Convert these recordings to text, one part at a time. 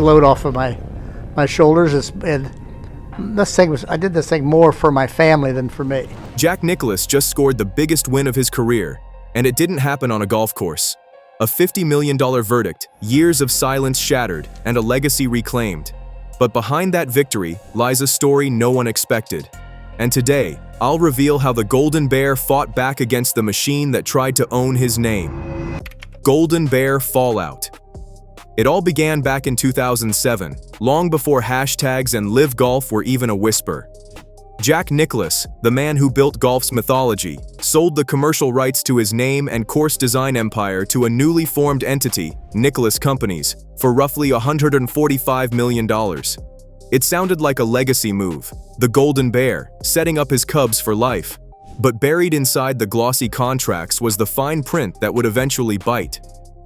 load off of my shoulders. And I did this thing more for my family than for me. Jack Nicklaus just scored the biggest win of his career, and it didn't happen on a golf course. A $50 million verdict, years of silence shattered, and a legacy reclaimed. But behind that victory lies a story no one expected. And today, I'll reveal how the Golden Bear fought back against the machine that tried to own his name. Golden Bear Fallout. It all began back in 2007, long before hashtags and live golf were even a whisper. Jack Nicklaus, the man who built golf's mythology, sold the commercial rights to his name and course design empire to a newly formed entity, Nicklaus Companies, for roughly $145 million. It sounded like a legacy move, the Golden Bear, setting up his cubs for life. But buried inside the glossy contracts was the fine print that would eventually bite.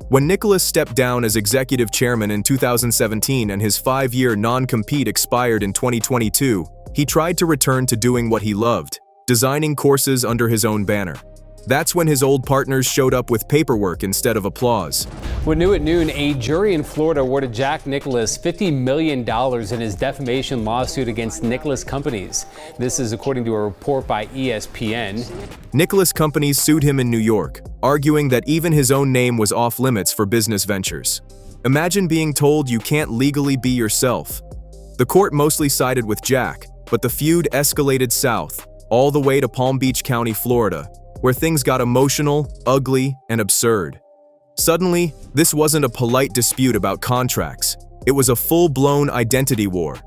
When Nicklaus stepped down as executive chairman in 2017 and his 5-year non-compete expired in 2022, he tried to return to doing what he loved, designing courses under his own banner. That's when his old partners showed up with paperwork instead of applause. We're new at noon. A jury in Florida awarded Jack Nicklaus $50 million in his defamation lawsuit against Nicklaus Companies. This is according to a report by ESPN. Nicklaus Companies sued him in New York, arguing that even his own name was off limits for business ventures. Imagine being told you can't legally be yourself. The court mostly sided with Jack, but the feud escalated south, all the way to Palm Beach County, Florida, where things got emotional, ugly, and absurd. Suddenly, this wasn't a polite dispute about contracts. It was a full-blown identity war.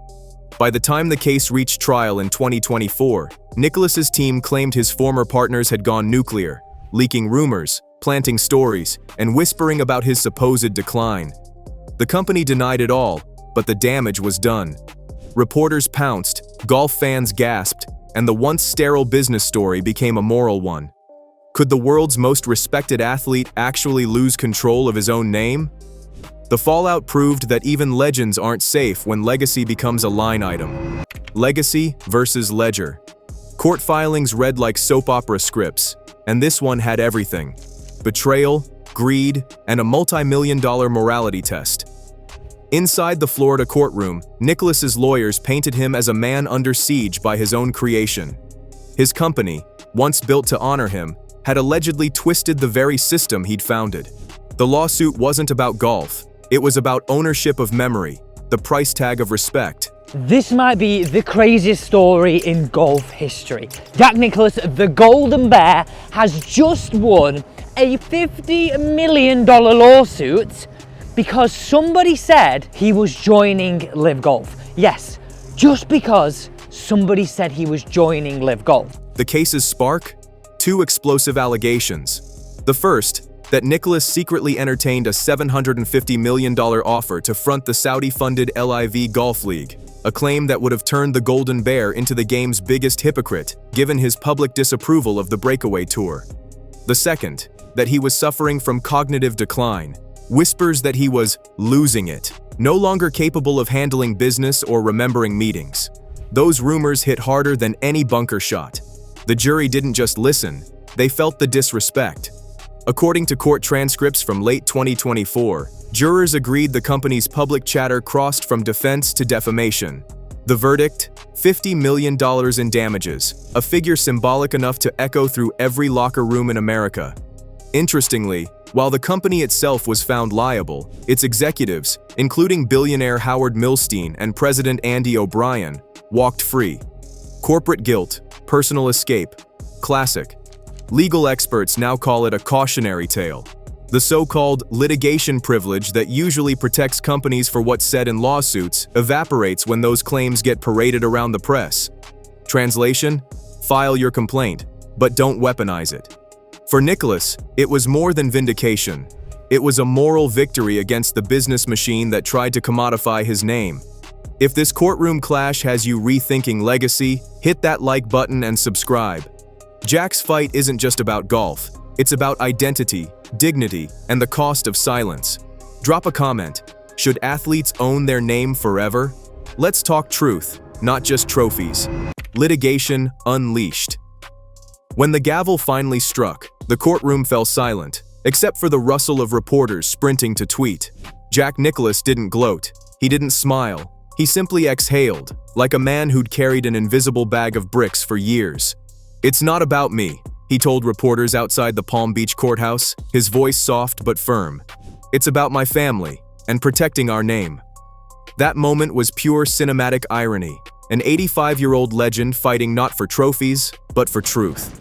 By the time the case reached trial in 2024, Nicklaus's team claimed his former partners had gone nuclear, leaking rumors, planting stories, and whispering about his supposed decline. The company denied it all, but the damage was done. Reporters pounced, golf fans gasped, and the once sterile business story became a moral one. Could the world's most respected athlete actually lose control of his own name? The fallout proved that even legends aren't safe when legacy becomes a line item. Legacy versus ledger. Court filings read like soap opera scripts, and this one had everything: betrayal, greed, and a multi-million-dollar morality test. Inside the Florida courtroom, Nicklaus's lawyers painted him as a man under siege by his own creation. His company, once built to honor him, had allegedly twisted the very system he'd founded. The lawsuit wasn't about golf. It was about ownership of memory, the price tag of respect. This might be the craziest story in golf history. Jack Nicklaus, the Golden Bear, has just won a $50 million lawsuit because somebody said he was joining Live Golf. Yes, just because somebody said he was joining Live Golf. The case's spark? 2 explosive allegations. The first, that Nicklaus secretly entertained a $750 million offer to front the Saudi-funded LIV Golf League, a claim that would have turned the Golden Bear into the game's biggest hypocrite, given his public disapproval of the breakaway tour. The second, that he was suffering from cognitive decline, whispers that he was losing it, no longer capable of handling business or remembering meetings. Those rumors hit harder than any bunker shot. The jury didn't just listen, they felt the disrespect. According to court transcripts from late 2024, jurors agreed the company's public chatter crossed from defense to defamation. The verdict? $50 million in damages, a figure symbolic enough to echo through every locker room in America. Interestingly, while the company itself was found liable, its executives, including billionaire Howard Milstein and President Andy O'Brien, walked free. Corporate guilt, personal escape, classic. Legal experts now call it a cautionary tale. The so-called litigation privilege that usually protects companies for what's said in lawsuits evaporates when those claims get paraded around the press. Translation? File your complaint, but don't weaponize it. For Nicklaus, it was more than vindication. It was a moral victory against the business machine that tried to commodify his name. If this courtroom clash has you rethinking legacy, hit that like button and subscribe. Jack's fight isn't just about golf. It's about identity, dignity, and the cost of silence. Drop a comment. Should athletes own their name forever? Let's talk truth, not just trophies. Litigation unleashed. When the gavel finally struck, the courtroom fell silent, except for the rustle of reporters sprinting to tweet. Jack Nicklaus didn't gloat. He didn't smile. He simply exhaled, like a man who'd carried an invisible bag of bricks for years. "It's not about me," he told reporters outside the Palm Beach courthouse, his voice soft but firm. "It's about my family and protecting our name." That moment was pure cinematic irony, an 85-year-old legend fighting not for trophies, but for truth.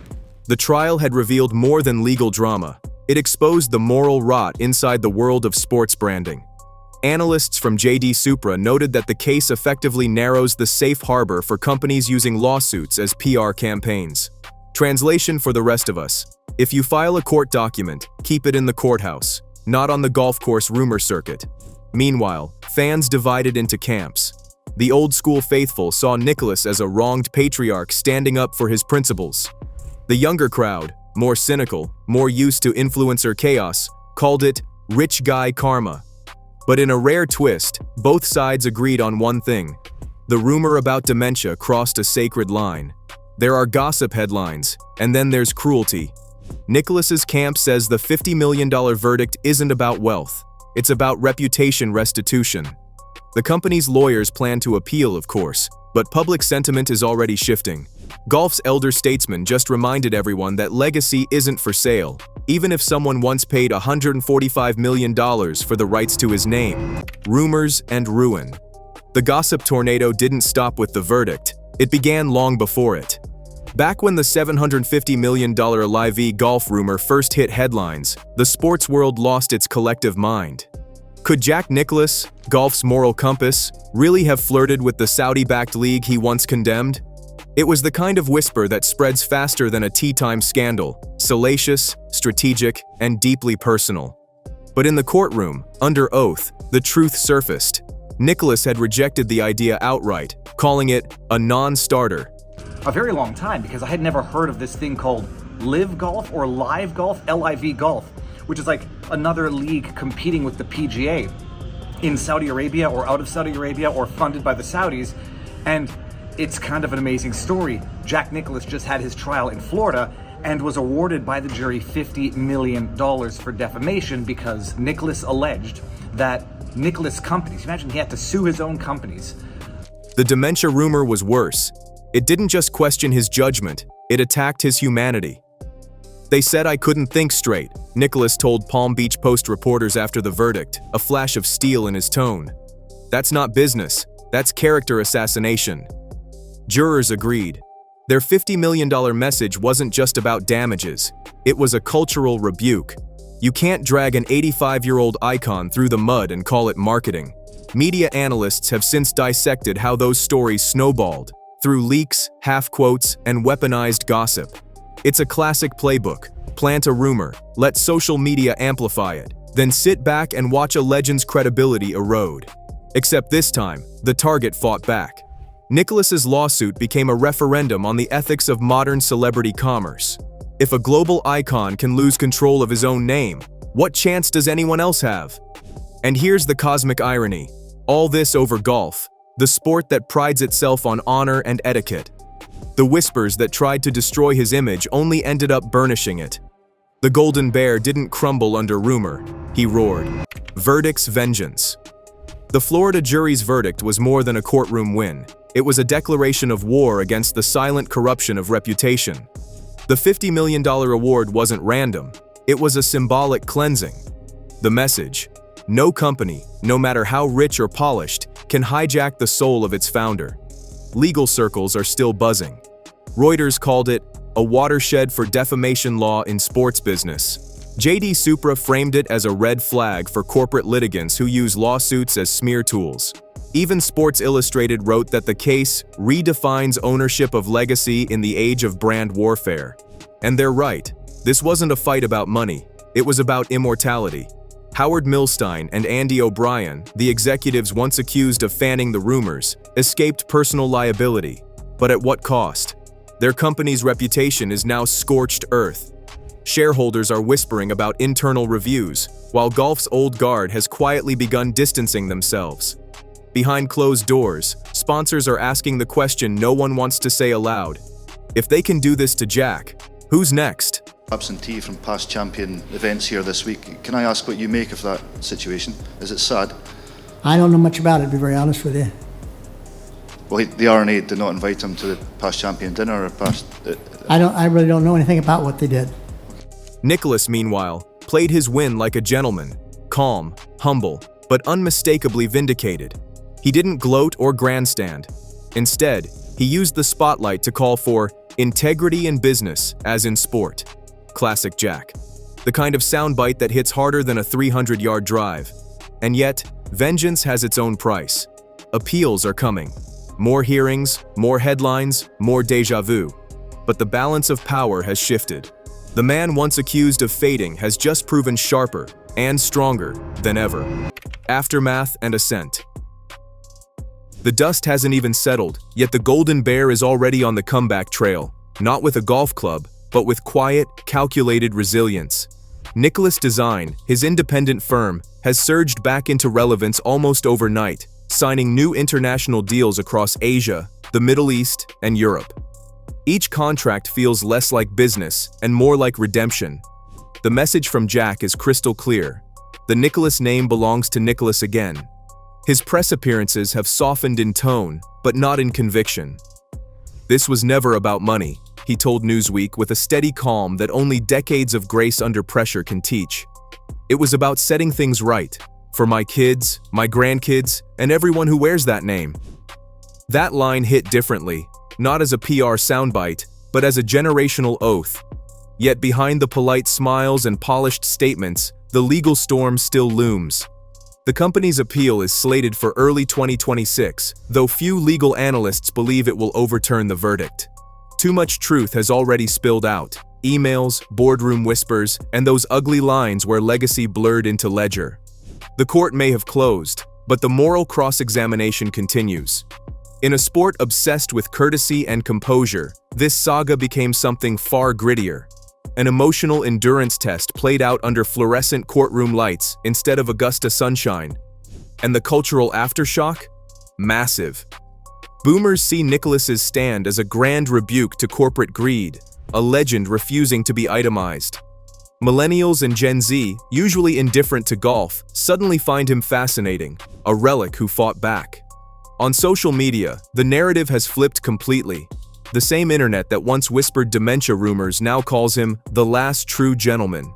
The trial had revealed more than legal drama. It exposed the moral rot inside the world of sports branding. Analysts from JD Supra noted that the case effectively narrows the safe harbor for companies using lawsuits as PR campaigns. Translation for the rest of us: if you file a court document, keep it in the courthouse, not on the golf course rumor circuit. Meanwhile, fans divided into camps. The old-school faithful saw Nicklaus as a wronged patriarch standing up for his principles. The younger crowd, more cynical, more used to influencer chaos, called it rich guy karma. But in a rare twist, both sides agreed on one thing: the rumor about dementia crossed a sacred line. There are gossip headlines, and then there's cruelty. Nicklaus's camp says the $50 million verdict isn't about wealth. It's about reputation restitution. The company's lawyers plan to appeal, of course, but public sentiment is already shifting. Golf's elder statesman just reminded everyone that legacy isn't for sale, even if someone once paid $145 million for the rights to his name. Rumors and ruin. The gossip tornado didn't stop with the verdict. It began long before it. Back when the $750 million LIV golf rumor first hit headlines, the sports world lost its collective mind. Could Jack Nicklaus, golf's moral compass, really have flirted with the Saudi-backed league he once condemned? It was the kind of whisper that spreads faster than a tea-time scandal, salacious, strategic, and deeply personal. But in the courtroom, under oath, the truth surfaced. Nicklaus had rejected the idea outright, calling it a non-starter. A very long time, because I had never heard of this thing called Live Golf or Live Golf, LIV Golf, which is like another league competing with the PGA in Saudi Arabia or out of Saudi Arabia or funded by the Saudis. And it's kind of an amazing story. Jack Nicklaus just had his trial in Florida and was awarded by the jury $50 million for defamation because Nicklaus alleged that Nicklaus companies, imagine he had to sue his own companies. The dementia rumor was worse. It didn't just question his judgment, it attacked his humanity. "They said I couldn't think straight," Nicklaus told Palm Beach Post reporters after the verdict, a flash of steel in his tone. "That's not business, that's character assassination." Jurors agreed. Their $50 million message wasn't just about damages, it was a cultural rebuke. You can't drag an 85-year-old icon through the mud and call it marketing. Media analysts have since dissected how those stories snowballed, through leaks, half-quotes, and weaponized gossip. It's a classic playbook. Plant a rumor, let social media amplify it, then sit back and watch a legend's credibility erode. Except this time, the target fought back. Nicklaus's lawsuit became a referendum on the ethics of modern celebrity commerce. If a global icon can lose control of his own name, what chance does anyone else have? And here's the cosmic irony. All this over golf, the sport that prides itself on honor and etiquette. The whispers that tried to destroy his image only ended up burnishing it. The Golden Bear didn't crumble under rumor, he roared. Verdict's vengeance. The Florida jury's verdict was more than a courtroom win. It was a declaration of war against the silent corruption of reputation. The $50 million award wasn't random, it was a symbolic cleansing. The message: no company, no matter how rich or polished, can hijack the soul of its founder. Legal circles are still buzzing. Reuters called it a watershed for defamation law in sports business. JD Supra framed it as a red flag for corporate litigants who use lawsuits as smear tools. Even Sports Illustrated wrote that the case redefines ownership of legacy in the age of brand warfare. And they're right. This wasn't a fight about money. It was about immortality. Howard Milstein and Andy O'Brien, the executives once accused of fanning the rumors, escaped personal liability. But at what cost? Their company's reputation is now scorched earth. Shareholders are whispering about internal reviews, while golf's old guard has quietly begun distancing themselves. Behind closed doors, sponsors are asking the question no one wants to say aloud. If they can do this to Jack, who's next? Absentee from past champion events here this week. Can I ask what you make of that situation? Is it sad? I don't know much about it, to be very honest with you. Well, the RNA did not invite him to the past champion dinner or past... I really don't know anything about what they did. Nicklaus, meanwhile, played his win like a gentleman, calm, humble, but unmistakably vindicated. He didn't gloat or grandstand. Instead, he used the spotlight to call for integrity in business, as in sport. Classic Jack. The kind of soundbite that hits harder than a 300-yard drive. And yet, vengeance has its own price. Appeals are coming. More hearings, more headlines, more déjà vu. But the balance of power has shifted. The man once accused of fading has just proven sharper and stronger than ever. Aftermath and ascent. The dust hasn't even settled, yet the Golden Bear is already on the comeback trail, not with a golf club, but with quiet, calculated resilience. Nicklaus Design, his independent firm, has surged back into relevance almost overnight, signing new international deals across Asia, the Middle East, and Europe. Each contract feels less like business and more like redemption. The message from Jack is crystal clear. The Nicklaus name belongs to Nicklaus again. His press appearances have softened in tone, but not in conviction. "This was never about money," he told Newsweek with a steady calm that only decades of grace under pressure can teach. "It was about setting things right, for my kids, my grandkids, and everyone who wears that name." That line hit differently, not as a PR soundbite, but as a generational oath. Yet behind the polite smiles and polished statements, the legal storm still looms. The company's appeal is slated for early 2026, though few legal analysts believe it will overturn the verdict. Too much truth has already spilled out. Emails, boardroom whispers, and those ugly lines where legacy blurred into ledger. The court may have closed, but the moral cross-examination continues. In a sport obsessed with courtesy and composure, this saga became something far grittier. An emotional endurance test played out under fluorescent courtroom lights instead of Augusta sunshine. And the cultural aftershock? Massive. Boomers see Nicklaus's stand as a grand rebuke to corporate greed, a legend refusing to be itemized. Millennials and Gen Z, usually indifferent to golf, suddenly find him fascinating, a relic who fought back. On social media, the narrative has flipped completely. The same internet that once whispered dementia rumors now calls him the last true gentleman.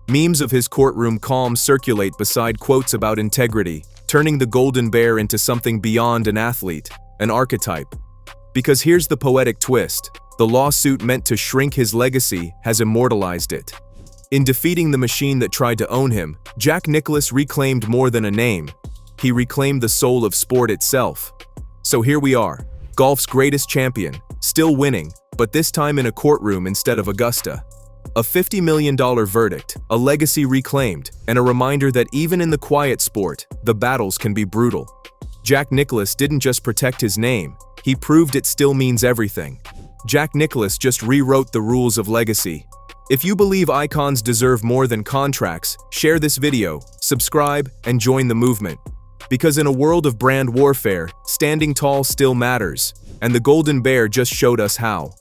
Memes of his courtroom calm circulate beside quotes about integrity, turning the Golden Bear into something beyond an athlete, an archetype. Because here's the poetic twist: the lawsuit meant to shrink his legacy has immortalized it. In defeating the machine that tried to own him, Jack Nicklaus reclaimed more than a name. He reclaimed the soul of sport itself. So here we are, golf's greatest champion, still winning, but this time in a courtroom instead of Augusta. A $50 million verdict, a legacy reclaimed, and a reminder that even in the quiet sport, the battles can be brutal. Jack Nicklaus didn't just protect his name, he proved it still means everything. Jack Nicklaus just rewrote the rules of legacy. If you believe icons deserve more than contracts, share this video, subscribe, and join the movement. Because in a world of brand warfare, standing tall still matters, and the Golden Bear just showed us how.